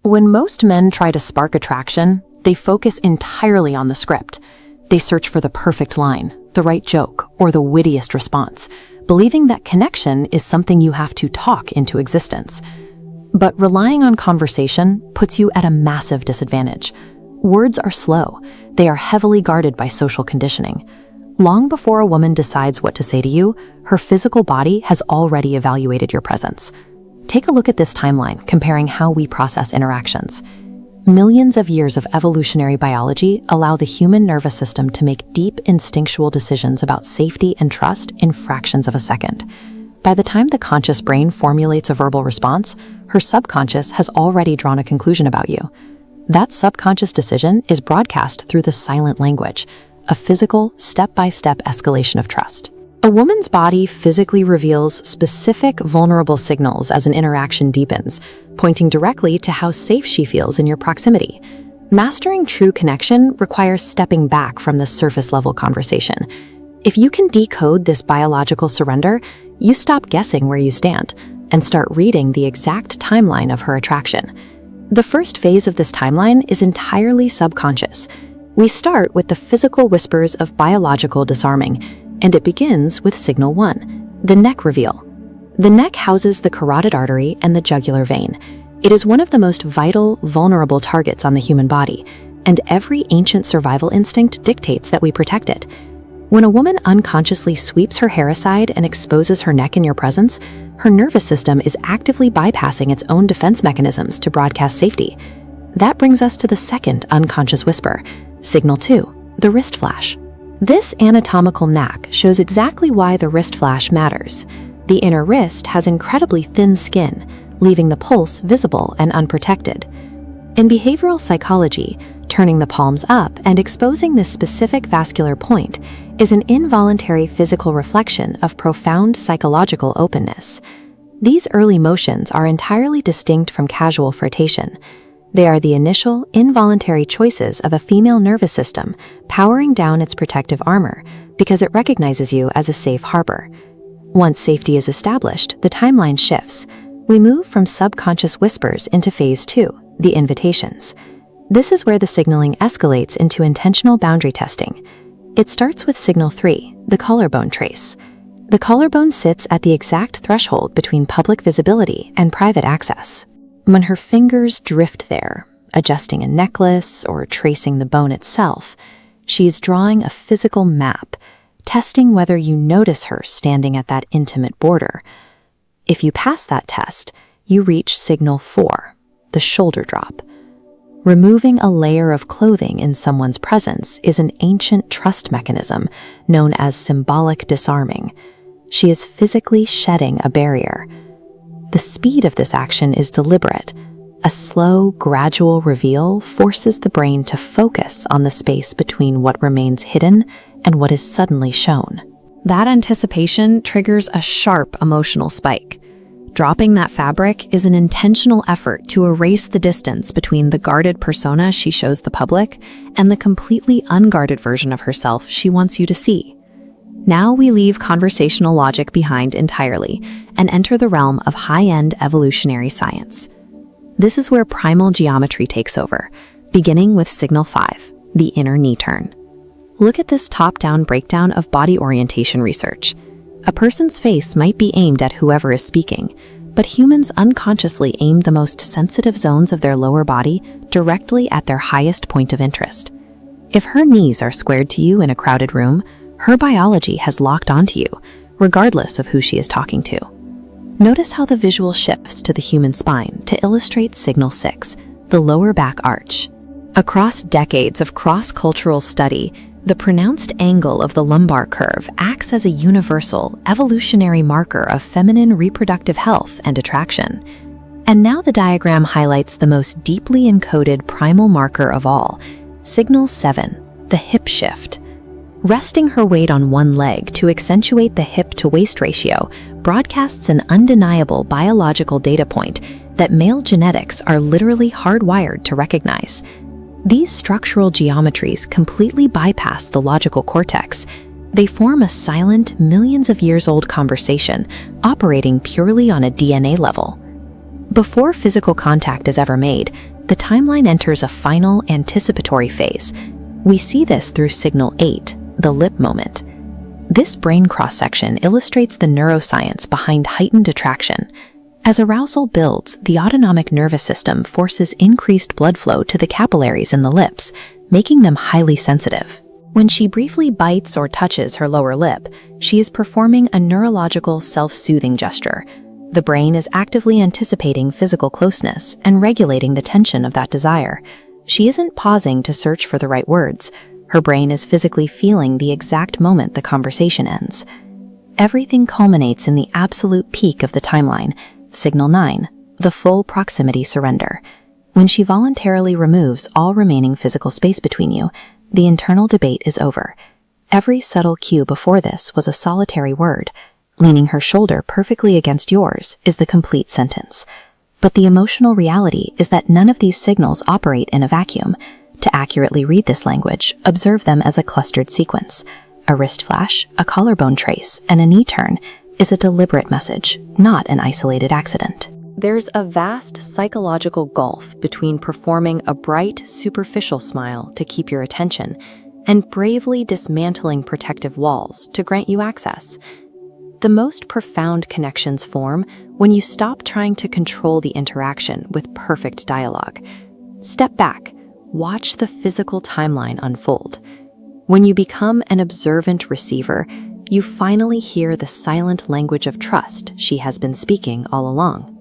When most men try to spark attraction, they focus entirely on the script. They search for the perfect line, the right joke, or the wittiest response, believing that connection is something you have to talk into existence. But relying on conversation puts you at a massive disadvantage. Words are slow. They are heavily guarded by social conditioning. Long before a woman decides what to say to you, her physical body has already evaluated your presence. Take a look at this timeline, comparing how we process interactions. Millions of years of evolutionary biology allow the human nervous system to make deep instinctual decisions about safety and trust in fractions of a second. By the time the conscious brain formulates a verbal response, her subconscious has already drawn a conclusion about you. That subconscious decision is broadcast through the silent language, a physical, step-by-step escalation of trust. A woman's body physically reveals specific vulnerable signals as an interaction deepens, pointing directly to how safe she feels in your proximity. Mastering true connection requires stepping back from the surface-level conversation. If you can decode this biological surrender, you stop guessing where you stand and start reading the exact timeline of her attraction. The first phase of this timeline is entirely subconscious. We start with the physical whispers of biological disarming, and it begins with signal 1, the neck reveal. The neck houses the carotid artery and the jugular vein. It is one of the most vital, vulnerable targets on the human body, and every ancient survival instinct dictates that we protect it. When a woman unconsciously sweeps her hair aside and exposes her neck in your presence, her nervous system is actively bypassing its own defense mechanisms to broadcast safety. That brings us to the second unconscious whisper, signal 2, the wrist flash. This anatomical knack shows exactly why the wrist flash matters. The inner wrist has incredibly thin skin, leaving the pulse visible and unprotected. In behavioral psychology, turning the palms up and exposing this specific vascular point is an involuntary physical reflection of profound psychological openness. These early motions are entirely distinct from casual flirtation. They are the initial, involuntary choices of a female nervous system powering down its protective armor because it recognizes you as a safe harbor. Once safety is established, the timeline shifts. We move from subconscious whispers into phase 2, the invitations. This is where the signaling escalates into intentional boundary testing. It starts with signal 3, the collarbone trace. The collarbone sits at the exact threshold between public visibility and private access. When her fingers drift there, adjusting a necklace or tracing the bone itself, she is drawing a physical map, testing whether you notice her standing at that intimate border. If you pass that test, you reach signal 4, the shoulder drop. Removing a layer of clothing in someone's presence is an ancient trust mechanism known as symbolic disarming. She is physically shedding a barrier. The speed of this action is deliberate. A slow, gradual reveal forces the brain to focus on the space between what remains hidden and what is suddenly shown. That anticipation triggers a sharp emotional spike. Dropping that fabric is an intentional effort to erase the distance between the guarded persona she shows the public and the completely unguarded version of herself she wants you to see. Now we leave conversational logic behind entirely and enter the realm of high-end evolutionary science. This is where primal geometry takes over, beginning with signal 5, the inner knee turn. Look at this top-down breakdown of body orientation research. A person's face might be aimed at whoever is speaking, but humans unconsciously aim the most sensitive zones of their lower body directly at their highest point of interest. If her knees are squared to you in a crowded room, her biology has locked onto you, regardless of who she is talking to. Notice how the visual shifts to the human spine to illustrate signal 6, the lower back arch. Across decades of cross-cultural study, the pronounced angle of the lumbar curve acts as a universal, evolutionary marker of feminine reproductive health and attraction. And now the diagram highlights the most deeply encoded primal marker of all, signal 7, the hip shift. Resting her weight on one leg to accentuate the hip-to-waist ratio broadcasts an undeniable biological data point that male genetics are literally hardwired to recognize. These structural geometries completely bypass the logical cortex. They form a silent, millions of years old conversation, operating purely on a DNA level. Before physical contact is ever made, the timeline enters a final anticipatory phase. We see this through signal 8, the lip moment. This brain cross-section illustrates the neuroscience behind heightened attraction. As arousal builds, the autonomic nervous system forces increased blood flow to the capillaries in the lips, making them highly sensitive. When she briefly bites or touches her lower lip, she is performing a neurological self-soothing gesture. The brain is actively anticipating physical closeness and regulating the tension of that desire. She isn't pausing to search for the right words. Her brain is physically feeling the exact moment the conversation ends. Everything culminates in the absolute peak of the timeline, signal 9, the full proximity surrender. When she voluntarily removes all remaining physical space between you, the internal debate is over. Every subtle cue before this was a solitary word. Leaning her shoulder perfectly against yours is the complete sentence. But the emotional reality is that none of these signals operate in a vacuum. To accurately read this language, observe them as a clustered sequence. A wrist flash, a collarbone trace, and a knee turn is a deliberate message, not an isolated accident. There's a vast psychological gulf between performing a bright, superficial smile to keep your attention and bravely dismantling protective walls to grant you access. The most profound connections form when you stop trying to control the interaction with perfect dialogue. Step back, watch the physical timeline unfold. When you become an observant receiver, you finally hear the silent language of trust she has been speaking all along.